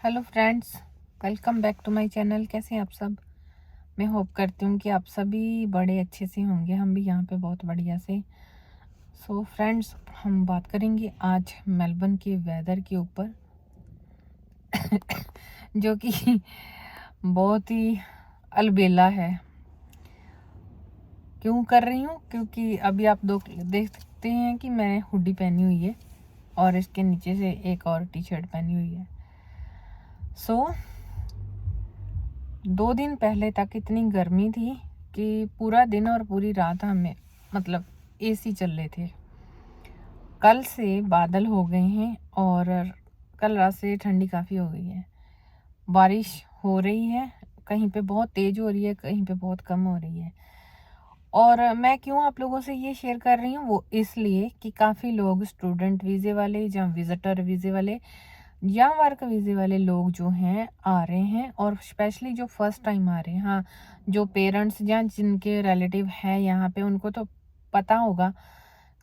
Hello friends, welcome back to my channel. कैसे हैं आप सब? मैं होप करती हूँ कि आप सभी बड़े अच्छे से होंगे। हम भी यहाँ पे बहुत बढ़िया से। सो फ्रेंड्स, हम बात करेंगे आज मेलबर्न के वेदर के ऊपर जो कि बहुत ही अलबेला है। क्यों कर रही हूँ? क्योंकि अभी आप देख सकते हैं कि मैंने हुडी पहनी हुई है और इसके नीचे से एक और टी शर्ट पहनी हुई है। सो 2 दिन पहले तक इतनी गर्मी थी कि पूरा दिन और पूरी रात हमें मतलब एसी चल रहे थे। कल से बादल हो गए हैं और कल रात से ठंडी काफ़ी हो गई है। बारिश हो रही है, कहीं पे बहुत तेज़ हो रही है, कहीं पे बहुत कम हो रही है। और मैं क्यों आप लोगों से ये शेयर कर रही हूँ, वो इसलिए कि काफ़ी लोग स्टूडेंट वीज़े वाले या विज़िटर वीज़े वाले या वर्क वीज़े वाले लोग जो हैं आ रहे हैं, और स्पेशली जो फर्स्ट टाइम आ रहे हैं। हाँ, जो पेरेंट्स या जिनके रिलेटिव है यहाँ पे उनको तो पता होगा,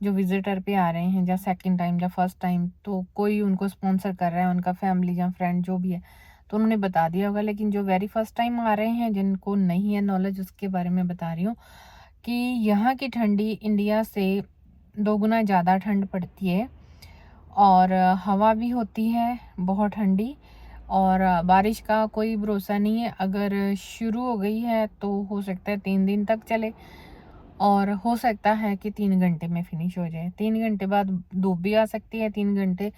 जो विजिटर पे आ रहे हैं या सेकंड टाइम या फर्स्ट टाइम, तो कोई उनको स्पॉन्सर कर रहा है, उनका फैमिली या फ्रेंड जो भी है, तो उन्होंने बता दिया होगा। लेकिन जो वेरी फर्स्ट टाइम आ रहे हैं, जिनको नहीं है नॉलेज, उसके बारे में बता रही हूँ कि यहाँ की ठंडी इंडिया से 2 गुना ज़्यादा ठंड पड़ती है और हवा भी होती है बहुत ठंडी। और बारिश का कोई भरोसा नहीं है, अगर शुरू हो गई है तो हो सकता है 3 दिन तक चले और हो सकता है कि 3 घंटे में फिनिश हो जाए। 3 घंटे बाद धूप भी आ सकती है, 3 घंटे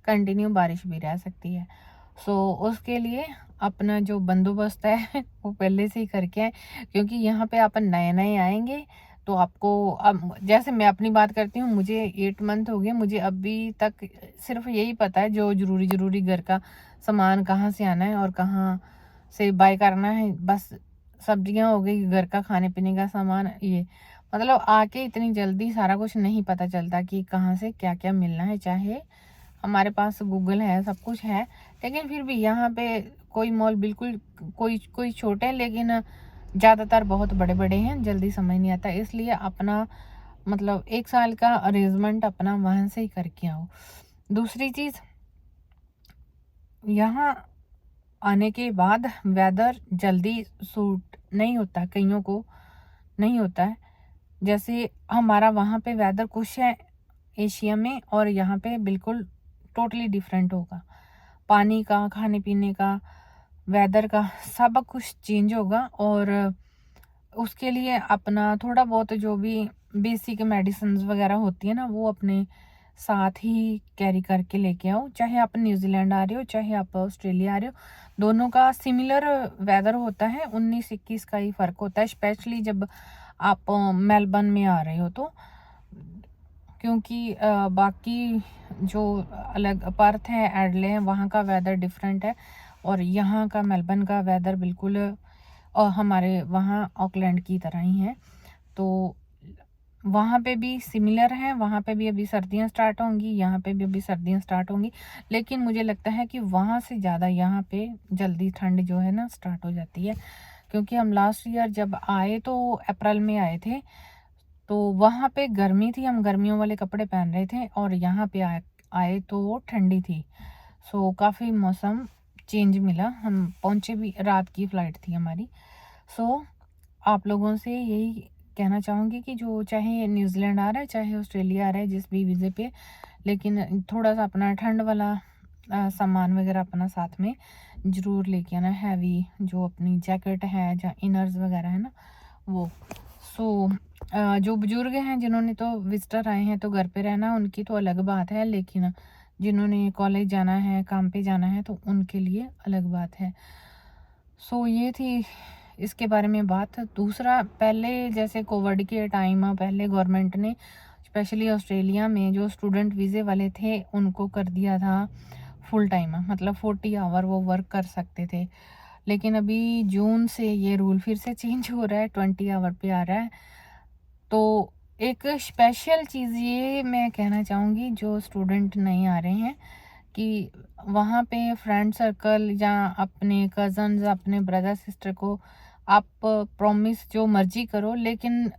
कंटिन्यू बारिश भी रह सकती है। सो उसके लिए अपना जो बंदोबस्त है वो पहले से ही करके आए, क्योंकि यहाँ पे अपन नए-नए आएँगे तो आपको अब जैसे मैं अपनी बात करती हूँ, मुझे 8 मंथ हो गए, मुझे अभी तक सिर्फ़ यही पता है जो ज़रूरी घर का सामान कहाँ से आना है और कहाँ से बाय करना है। बस सब्जियाँ हो गई, घर का खाने-पीने का सामान, ये मतलब आके इतनी जल्दी सारा कुछ नहीं पता चलता कि कहाँ से क्या-क्या मिलना है। चाहे हमारे पास गूगल है, सब कुछ है, लेकिन फिर भी यहाँ पे कोई मॉल बिल्कुल कोई कोई छोटे हैं, लेकिन ज़्यादातर बहुत बड़े-बड़े हैं, जल्दी समझ नहीं आता। इसलिए अपना मतलब 1 साल का अरेंजमेंट अपना वहाँ से ही करके आओ। दूसरी चीज़, यहाँ आने के बाद वेदर जल्दी सूट नहीं होता, कईयों को नहीं होता है। जैसे हमारा वहाँ पे वेदर कुछ है एशिया में, और यहाँ पे बिल्कुल टोटली डिफरेंट होगा। पानी का, खाने-पीने का, वेदर का सब कुछ चेंज होगा। और उसके लिए अपना थोड़ा बहुत जो भी बेसिक मेडिसिन्स वगैरह होती है ना, वो अपने साथ ही कैरी करके लेके आओ। चाहे आप न्यूज़ीलैंड आ रहे हो, चाहे आप ऑस्ट्रेलिया आ रहे हो, दोनों का सिमिलर वेदर होता है। 19-21 का ही फ़र्क होता है, स्पेशली जब आप मेलबर्न में आ रहे हो तो। क्योंकि बाकी जो अलग पर्थ है, एडले है, वहाँ का वेदर डिफरेंट है और यहाँ का मेलबर्न का वेदर बिल्कुल हमारे वहाँ ऑकलैंड की तरह ही है। तो वहाँ पे भी सिमिलर है, वहाँ पे भी अभी सर्दियाँ स्टार्ट होंगी, यहाँ पे भी अभी सर्दियाँ स्टार्ट होंगी, लेकिन मुझे लगता है कि वहाँ से ज़्यादा यहाँ पे जल्दी ठंड जो है ना स्टार्ट हो जाती है। क्योंकि हम लास्ट ईयर जब आए तो अप्रैल में आए थे, तो वहाँ पे गर्मी थी, हम गर्मियों वाले कपड़े पहन रहे थे, और यहाँ पे आए आए तो ठंडी थी। सो काफ़ी मौसम चेंज मिला। हम पहुँचे भी, रात की फ़्लाइट थी हमारी। सो आप लोगों से यही कहना चाहूँगी कि जो चाहे न्यूज़ीलैंड आ रहा है, चाहे ऑस्ट्रेलिया आ रहा है, जिस भी वीज़े पे, लेकिन थोड़ा-सा अपना ठंड वाला सामान वगैरह अपना साथ में ज़रूर लेके आना। हैवी जो अपनी जैकेट है या इनर्स वगैरह है ना, वो। सो जो बुजुर्ग हैं, जिन्होंने तो विज़िटर आए हैं तो घर पे रहना, उनकी तो अलग बात है, लेकिन जिन्होंने कॉलेज जाना है, काम पे जाना है, तो उनके लिए अलग बात है। सो ये थी इसके बारे में बात। दूसरा, पहले जैसे कोविड के टाइम पहले गवर्नमेंट ने स्पेशली ऑस्ट्रेलिया में जो स्टूडेंट वीज़े वाले थे उनको कर दिया था फुल टाइम, मतलब 40 आवर वो वर्क कर सकते थे। लेकिन अभी जून से ये रूल फिर से चेंज हो रहा है, 20 आवर पे आ रहा है। तो एक स्पेशल चीज़ ये मैं कहना चाहूँगी, जो स्टूडेंट नहीं आ रहे हैं, कि वहाँ पे फ्रेंड सर्कल या अपने कज़न्स, अपने ब्रदर सिस्टर को आप प्रॉमिस जो मर्ज़ी करो, लेकिन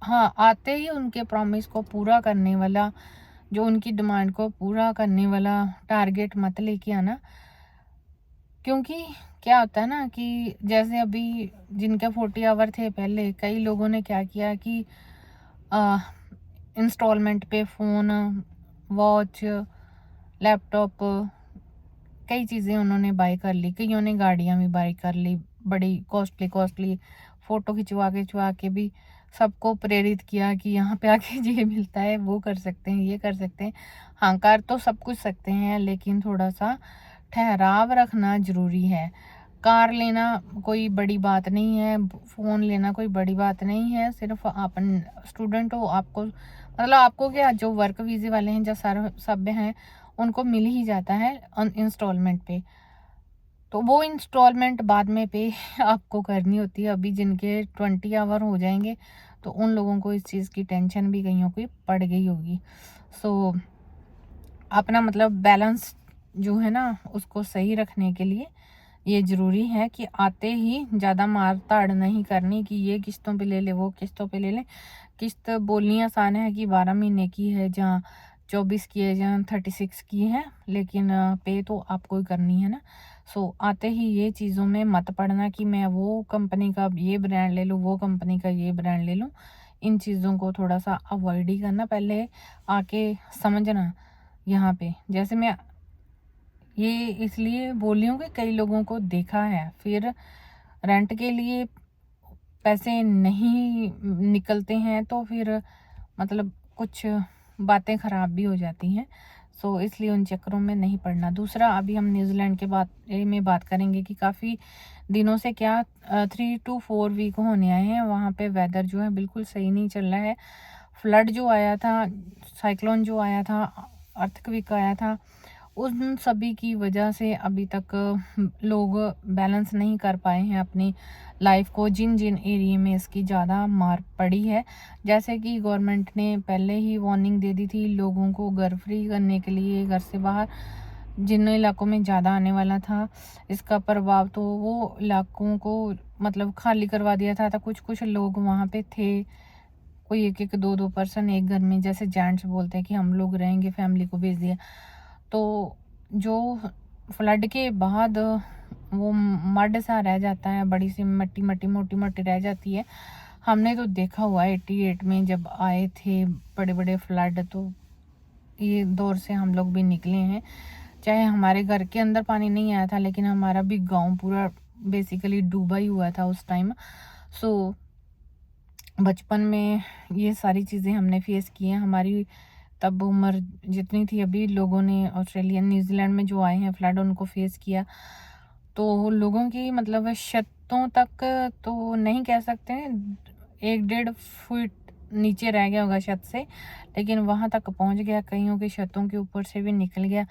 हाँ, आते ही उनके प्रॉमिस को पूरा करने वाला, जो उनकी डिमांड को पूरा करने वाला टारगेट मत लेके आना। क्योंकि क्या होता है ना कि जैसे अभी जिनके 40 आवर थे पहले, कई लोगों ने क्या किया कि इंस्टॉलमेंट पे फ़ोन, वॉच, लैपटॉप, कई चीज़ें उन्होंने बाय कर ली। कईयों ने गाड़ियाँ भी बाय कर ली, बड़ी कॉस्टली फ़ोटो खिंचवा के भी सबको प्रेरित किया कि यहाँ पे आके ये मिलता है, वो कर सकते हैं, ये कर सकते हैं। हाँ, कर तो सब कुछ सकते हैं, लेकिन थोड़ा-सा ठहराव रखना ज़रूरी है। कार लेना कोई बड़ी बात नहीं है, फ़ोन लेना कोई बड़ी बात नहीं है। सिर्फ़ आप स्टूडेंट हो, आपको मतलब आपको क्या, जो वर्क वीज़े वाले हैं, जो सारे सभ्य हैं, उनको मिल ही जाता है इंस्टॉलमेंट पे। तो वो इंस्टॉलमेंट बाद में पे आपको करनी होती है। अभी जिनके 20 आवर हो जाएंगे तो उन लोगों को इस चीज़ की टेंशन भी कईयों की पड़ गई होगी। सो अपना मतलब बैलेंस जो है ना, उसको सही रखने के लिए ये ज़रूरी है कि आते ही ज़्यादा मार ताड़ नहीं करनी कि ये किस्तों पे ले ले, वो किस्तों पे ले ले। किस्त बोलनी आसान है कि 12 महीने की है, जहाँ 24 की है, जहाँ 36 की है, लेकिन पे तो आपको ही करनी है ना। सो आते ही ये चीज़ों में मत पड़ना कि मैं वो कंपनी का ये ब्रांड ले लूँ, वो कंपनी का ये ब्रांड ले लूँ। इन चीज़ों को थोड़ा-सा अवॉइड ही करना, पहले आके समझना। यहाँ पे जैसे मैं ये इसलिए बोल रही हूँ कि कई लोगों को देखा है, फिर रेंट के लिए पैसे नहीं निकलते हैं तो फिर मतलब कुछ बातें ख़राब भी हो जाती हैं। सो इसलिए उन चक्करों में नहीं पड़ना। दूसरा, अभी हम न्यूज़ीलैंड के बारे में बात करेंगे कि काफ़ी दिनों से क्या 3 टू 4 वीक होने आए हैं, वहाँ पे वेदर जो है बिल्कुल सही नहीं चल रहा है। फ्लड जो आया था, साइक्लोन जो आया था, अर्थक्वेक आया था, उन सभी की वजह से अभी तक लोग बैलेंस नहीं कर पाए हैं अपनी लाइफ को, जिन जिन एरिया में इसकी ज़्यादा मार पड़ी है। जैसे कि गवर्नमेंट ने पहले ही वार्निंग दे दी थी लोगों को घर फ्री करने के लिए, घर से बाहर जिन इलाकों में ज़्यादा आने वाला था इसका प्रभाव, तो वो इलाकों को मतलब खाली करवा दिया था। तो कुछ कुछ लोग वहाँ पे थे, कोई एक एक दो दो पर्सन एक घर में, जैसे जेंट्स बोलते हैं कि हम लोग रहेंगे, फैमिली को भेज दिया। तो जो फ्लड के बाद वो मड सा रह जाता है, बड़ी सी मट्टी मट्टी मोटी मोटी रह जाती है। हमने तो देखा हुआ है 88 में जब आए थे बड़े बड़े फ्लड, तो ये दौर से हम लोग भी निकले हैं। चाहे हमारे घर के अंदर पानी नहीं आया था, लेकिन हमारा भी गांव पूरा बेसिकली डूबा ही हुआ था उस टाइम। सो बचपन में ये सारी चीज़ें हमने फेस की हैं। हमारी तब उम्र जितनी थी, अभी लोगों ने ऑस्ट्रेलिया न्यूजीलैंड में जो आए हैं फ्लड, उनको फेस किया। तो लोगों की मतलब छतों तक तो नहीं कह सकते, 1-1.5 फुट नीचे रह गया होगा छत से, लेकिन वहाँ तक पहुँच गया। कईयों की छतों के ऊपर से भी निकल गया।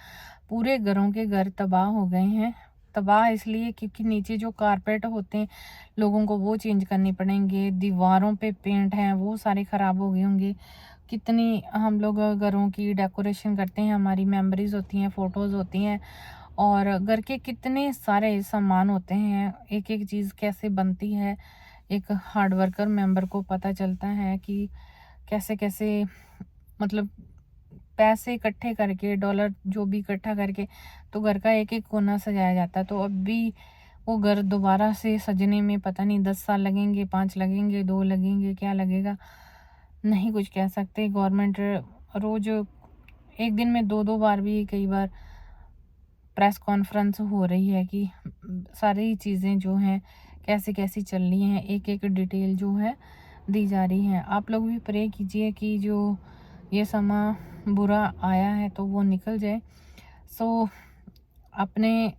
पूरे घरों के घर तबाह हो गए हैं। तबाह इसलिए क्योंकि नीचे जो कारपेट होते हैं लोगों को वो चेंज करने पड़ेंगे, दीवारों पे पेंट हैं वो सारे ख़राब हो गए होंगे। कितनी हम लोग घरों की डेकोरेशन करते हैं, हमारी मेमोरीज होती हैं, फ़ोटोज़ होती हैं, और घर के कितने सारे सामान होते हैं, एक एक चीज़ कैसे बनती है, एक हार्ड वर्कर मेंबर को पता चलता है कि कैसे कैसे मतलब पैसे इकट्ठे करके, डॉलर जो भी इकट्ठा करके, तो घर का एक एक कोना सजाया जाता है। तो अब भी वो घर दोबारा से सजने में पता नहीं 10 साल लगेंगे, 5 लगेंगे, 2 लगेंगे, क्या लगेगा नहीं कुछ कह सकते। गवर्नमेंट रोज़ एक दिन में 2-2 बार भी कई बार प्रेस कॉन्फ्रेंस हो रही है कि सारी चीज़ें जो हैं कैसे-कैसी चल रही हैं, एक-एक डिटेल जो है दी जा रही है। आप लोग भी प्रे कीजिए कि जो ये समा बुरा आया है तो वो निकल जाए। सो अपने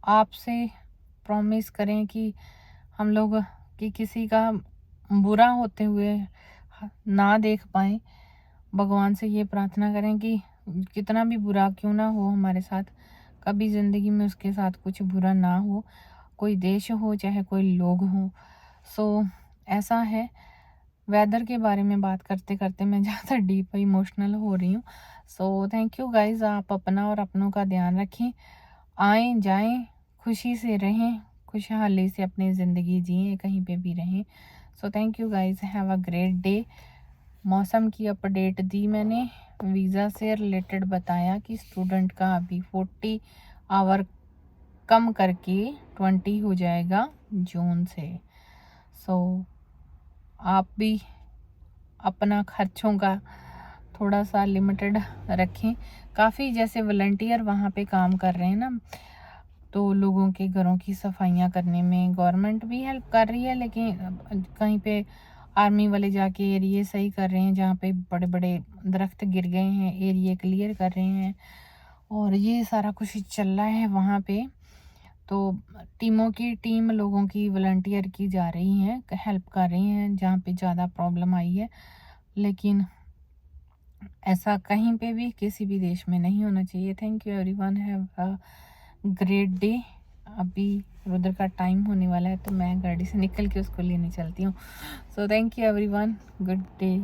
आप से प्रॉमिस करें कि हम लोग कि किसी का बुरा होते हुए ना देख पाएँ। भगवान से ये प्रार्थना करें कि कितना भी बुरा क्यों ना हो हमारे साथ, कभी ज़िंदगी में उसके साथ कुछ बुरा ना हो, कोई देश हो चाहे कोई लोग हों। सो ऐसा है। वेदर के बारे में बात करते-करते मैं ज़्यादा डीप इमोशनल हो रही हूँ। सो थैंक यू गाइज़, आप अपना और अपनों का ध्यान रखें। आएँ, जाएँ, खुशी से रहें, खुशहाली से अपनी ज़िंदगी जिएँ, कहीं पे भी रहें। So thank you guys, have a great day. मौसम की अपडेट दी मैंने, वीज़ा से रिलेटेड बताया कि स्टूडेंट का अभी 40 आवर कम करके 20 हो जाएगा जून से। सो आप भी अपना खर्चों का थोड़ा सा लिमिटेड रखें। काफ़ी जैसे वॉलंटियर वहाँ पे काम कर रहे हैं ना, तो लोगों के घरों की सफाइयाँ करने में गवर्नमेंट भी हेल्प कर रही है, लेकिन कहीं पे आर्मी वाले जाके एरिए सही कर रहे हैं, जहाँ पे बड़े बड़े दरख्त गिर गए हैं एरिए क्लियर कर रहे हैं, और ये सारा कुछ चल रहा है वहाँ पे। तो टीम लोगों की वॉलंटियर की जा रही हैं, हेल्प कर रही हैं जहाँ पे ज़्यादा प्रॉब्लम आई है। लेकिन ऐसा कहीं पे भी किसी भी देश में नहीं होना चाहिए। Thank you everyone, have a great day. अभी रुद्र का टाइम होने वाला है, तो मैं गाड़ी से निकल के उसको लेने चलती हूँ। So thank you everyone, good day.